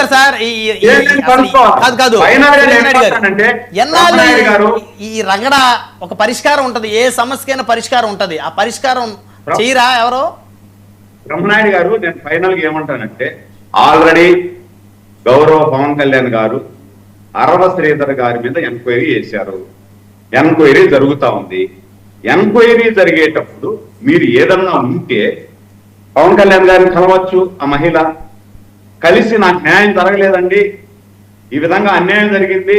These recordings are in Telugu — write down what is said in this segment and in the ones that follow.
కలుస్తారు సార్? కాదు ఎన్నాళ్ళు ఈ రగడ ఒక పరిష్కారం ఉంటది, ఏ సమస్యకైనా పరిష్కారం ఉంటది, ఆ పరిష్కారం చేయరా ఎవరో? బ్రహ్మనాయుడు గారు, నేను ఫైనల్ గా ఏమంటానంటే, ఆల్రెడీ గౌరవ పవన్ కళ్యాణ్ గారు అరవ శ్రీధర్ గారి మీద ఎంక్వైరీ చేశారు. ఎంక్వైరీ జరుగుతా ఉంది. ఎంక్వైరీ జరిగేటప్పుడు మీరు ఏదన్నా ఉంటే పవన్ కళ్యాణ్ గారిని కలవచ్చు. ఆ మహిళ కలిసి నాకు న్యాయం జరగలేదండి, ఈ విధంగా అన్యాయం జరిగింది,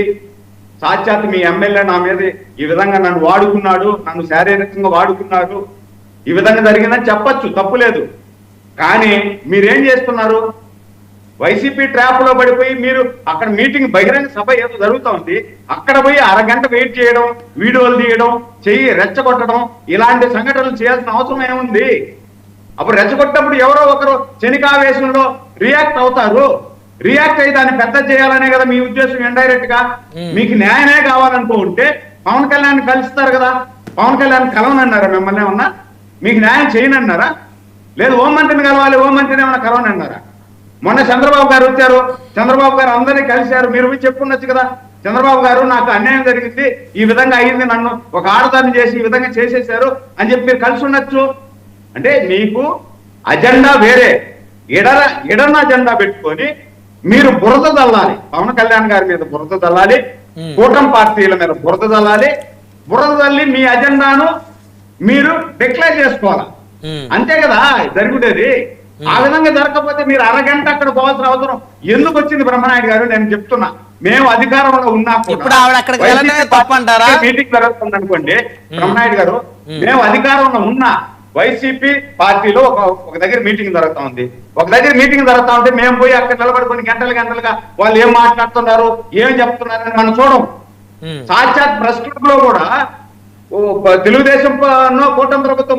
సాక్షాత్ మీ ఎమ్మెల్యే నా మీద ఈ విధంగా నన్ను వాడుకున్నాడు, నన్ను శారీరకంగా వాడుకున్నాడు, ఈ విధంగా జరిగిందని చెప్పచ్చు, తప్పులేదు. కానీ మీరేం చేస్తున్నారు? వైసీపీ ట్రాప్ లో పడిపోయి మీరు అక్కడ మీటింగ్, బహిరంగ సభ ఏదో జరుగుతూ ఉంది, అక్కడ పోయి అరగంట వెయిట్ చేయడం, వీడియోలు తీయడం, చెయ్యి రెచ్చగొట్టడం, ఇలాంటి సంఘటనలు చేయాల్సిన అవసరం ఏముంది? అప్పుడు రెచ్చగొట్టినప్పుడు ఎవరో ఒకరు క్షణికావేశంలో రియాక్ట్ అవుతారు. రియాక్ట్ అయ్యి దాన్ని పెద్ద చేయాలనే కదా మీ ఉద్దేశం. ఇండైరెక్ట్ గా మీకు న్యాయమే కావాలనుకుంటే పవన్ కళ్యాణ్ కలుస్తారు కదా. పవన్ కళ్యాణ్ కలవనన్నారా మిమ్మల్ని ఏమన్నా? మీకు న్యాయం చేయనన్నారా? లేదు హోంమంత్రిని కలవాలి, హోంమంత్రిని ఏమన్నా కలవనన్నారా? మొన్న చంద్రబాబు గారు వచ్చారు, చంద్రబాబు గారు అందరినీ కలిశారు, మీరు పోయి చెప్పుకున్నచ్చు కదా, చంద్రబాబు గారు నాకు అన్యాయం జరిగింది, ఈ విధంగా అయ్యింది, నన్ను ఒక ఆడదాన్ని చేసి ఈ విధంగా చేసేశారు అని చెప్పి మీరు కలిసి ఉండొచ్చు. అంటే మీకు అజెండా వేరే, ఎడన అజెండా పెట్టుకొని మీరు బురద చల్లాలి. పవన్ కళ్యాణ్ గారి మీద బురద చల్లాలి, కూటమి పార్టీల మీద బురద చల్లాలి. బురద చల్లి మీ అజెండాను మీరు డిక్లేర్ చేసుకోవాలి. అంతే కదా జరుగుతుంది. ఆ విధంగా జరగకపోతే మీరు అరగంట అక్కడ పోవాల్సిన అవసరం ఎందుకు వచ్చింది? బ్రహ్మనాయుడు గారు, నేను చెప్తున్నా, మేము అధికారంలో ఉన్నా మీటింగ్ జరుగుతుంది అనుకోండి, బ్రహ్మనాయుడు గారు, మేము అధికారంలో ఉన్నా వైసీపీ పార్టీలో ఒక దగ్గర మీటింగ్ జరుగుతా ఉంది, ఒక దగ్గర మీటింగ్ జరుగుతా ఉంటే మేము పోయి అక్కడ నిలబడి కొన్ని గంటలుగా వాళ్ళు ఏం మాట్లాడుతున్నారు, ఏం చెప్తున్నారు అని మనం చూడం. సాక్షాత్ ప్రెస్ క్లబ్ లో కూడా తెలుగుదేశం కూటమి ప్రభుత్వం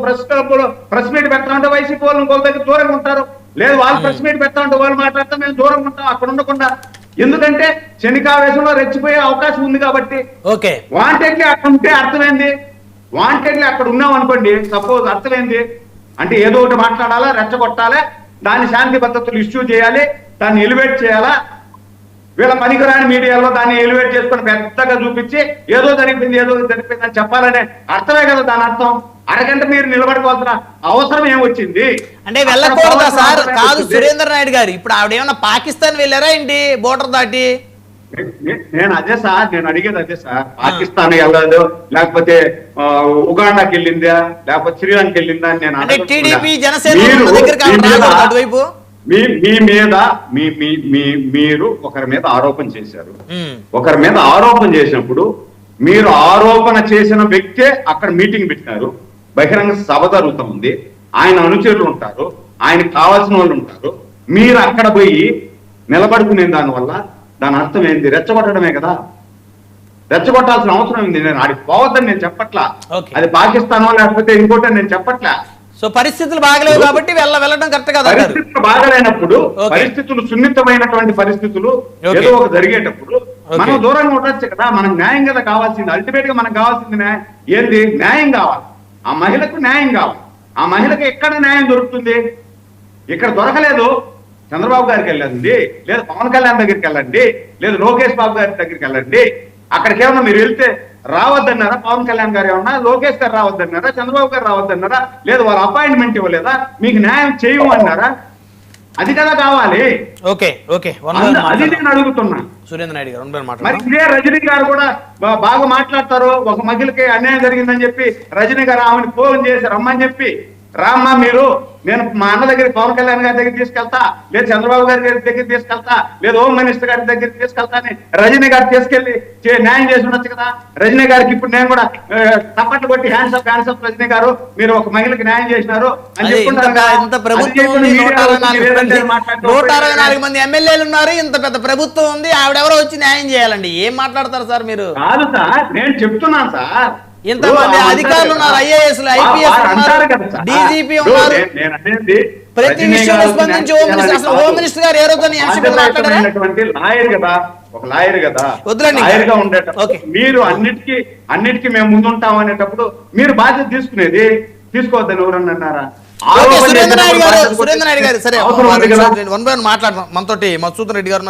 ప్రెస్ మీట్ పెడతా ఉంటే వైసీపీ వాళ్ళు ఇంకొక దగ్గర దూరంగా ఉంటారు. లేదు వాళ్ళు ప్రెస్ మీట్ పెడతా ఉంటే వాళ్ళు మాట్లాడితే మేము దూరంగా ఉంటాం, అక్కడ ఉండకుండా. ఎందుకంటే క్షణికావేశంలో రెచ్చిపోయే అవకాశం ఉంది కాబట్టి. వాంటెడ్లీ అక్కడ ఉంటే అర్థమైంది, వాంటెడ్లీ అక్కడ ఉన్నాం అనుకోండి, సపోజ్ అర్థమైంది అంటే ఏదో ఒకటి మాట్లాడాలా, రెచ్చగొట్టాలి, దాన్ని శాంతి పద్ధతులు ఇష్యూ చేయాలి, దాన్ని ఎలివేట్ చేయాలా. వీళ్ళ పనికిరాని మీడియాలో దాన్ని ఎలివేట్ చేసుకొని పెద్దగా చూపించి ఏదో జరిగిపోయింది అని చెప్పాలనే అర్థమే కదా దాని అర్థం. అరగంట మీరు నిలబడుకోవాల్సిన అవసరం ఏమొచ్చింది? అంటే వెళ్ళకూడదా సార్? కాదు సురేంద్ర నాయుడు గారు, ఇప్పుడు ఆవిడ ఏమన్నా పాకిస్తాన్ వెళ్ళారా ఏంటి బోర్డర్ దాటి? నేను అడిగేది అదే సార్. పాకిస్తాన్ వెళ్ళదు, లేకపోతే ఉగాండాకి వెళ్ళిందా, లేకపోతే శ్రీలంక వెళ్ళిందా అని నేను టీడీపీ జనసేన అటువైపు మీ మీద మీరు ఒకరి మీద ఆరోపణ చేశారు. ఒకరి మీద ఆరోపణ చేసినప్పుడు మీరు ఆరోపణ చేసిన వ్యక్తే అక్కడ మీటింగ్ పెట్టినారు, బహిరంగ సభ జరుగుతూ ఉంది, ఆయన అనుచరులు ఉంటారు, ఆయనకు కావాల్సిన వాళ్ళు ఉంటారు. మీరు అక్కడ పోయి నిలబడుకునే దానివల్ల దాని అర్థం ఏంది? రెచ్చగొట్టడమే కదా. రెచ్చగొట్టాల్సిన అవసరం ఏంది? నేను ఆడికి పోవద్దని నేను చెప్పట్లా, అది పాకిస్తానో లేకపోతే ఇంకోటి నేను చెప్పట్లా. సో పరిస్థితులు బాగలేవు కాబట్టి వెళ్ళడం కరెక్ట్ కదా. పరిస్థితులు బాగలేనప్పుడు, పరిస్థితులు సున్నితమైనటువంటి పరిస్థితులు ఏదో ఒక జరిగేటప్పుడు మనం దూరంగా ఉండొచ్చు కదా. మనకు న్యాయం కదా కావాల్సింది. అల్టిమేట్ గా మనకు కావాల్సింది ఏంది? న్యాయం కావాలి. ఆ మహిళకు న్యాయం కావాలి. ఆ మహిళకు ఎక్కడ న్యాయం దొరుకుతుంది? ఇక్కడ దొరకలేదు, చంద్రబాబు గారికి వెళ్ళండి, లేదు పవన్ కళ్యాణ్ దగ్గరికి వెళ్ళండి, లేదు లోకేష్ బాబు గారి దగ్గరికి వెళ్ళండి. అక్కడికి ఏమన్నా మీరు వెళ్తే రావద్దన్నారా? పవన్ కళ్యాణ్ గారు ఏమన్నా, లోకేష్ గారు రావద్దన్నారా, చంద్రబాబు గారు రావద్దన్నారా? లేదు వాళ్ళ అపాయింట్మెంట్ ఇవ్వలేదా? మీకు న్యాయం చేయమన్నారా? అది కదా కావాలి. అది నేను అడుగుతున్నా. సురేంద్ర నాయుడు గారు మరి ఇదే రజనీ గారు కూడా బాగా మాట్లాడతారు. ఒక మహిళకి అన్యాయం జరిగిందని చెప్పి రజనీ గారు ఆమెను ఫోన్ చేసి రమ్మని చెప్పి, రామ్మా మీరు, నేను మా అన్న దగ్గర పవన్ కళ్యాణ్ గారి దగ్గర తీసుకెళ్తా, లేదు చంద్రబాబు గారి దగ్గర తీసుకెళ్తా, లేదు హోమ్ మినిస్టర్ గారి దగ్గర తీసుకెళ్తా అని రజనీ గారు తీసుకెళ్లి న్యాయం చేసి ఉండొచ్చు కదా. రజనీ గారికి ఇప్పుడు నేను కూడా తప్పట్లు కొట్టి హ్యాండ్స్ అప్ రజనీ గారు, మీరు ఒక మహిళకి న్యాయం చేసినారు అని చెప్పుకుంటారు. 164 మంది ఎమ్మెల్యేలు ఉన్నారు, ఇంత పెద్ద ప్రభుత్వం ఉంది, ఆవిడెవరో వచ్చి న్యాయం చేయాలండి. ఏం మాట్లాడతారు సార్ మీరు? కాదు సార్, నేను చెప్తున్నాను సార్, ఇంతమంది అధికారులు ఉన్నారు, ఐఏఎస్ ఐపీఎస్ ఉన్నారు, డీజీపీ ఉన్నారు. ప్రతి విషయంలో స్పందించి హోమ్ మినిస్టర్ గారు ఏ రోజు లాయర్ కదా, ఒక లాయర్ కదా, లాయర్ గా ఉండేటప్పుడు మీరు అన్నిటికీ మేము ముందుంటాం అనేటప్పుడు మీరు బాధ్యత తీసుకోవద్దని ఎవరన్నా అన్నారా? సురేంద్ర నాయుడు గారు సరే మాట్లాడదాం. మనతోటి మధుసూదన్ రెడ్డి గారు ఉన్నారు.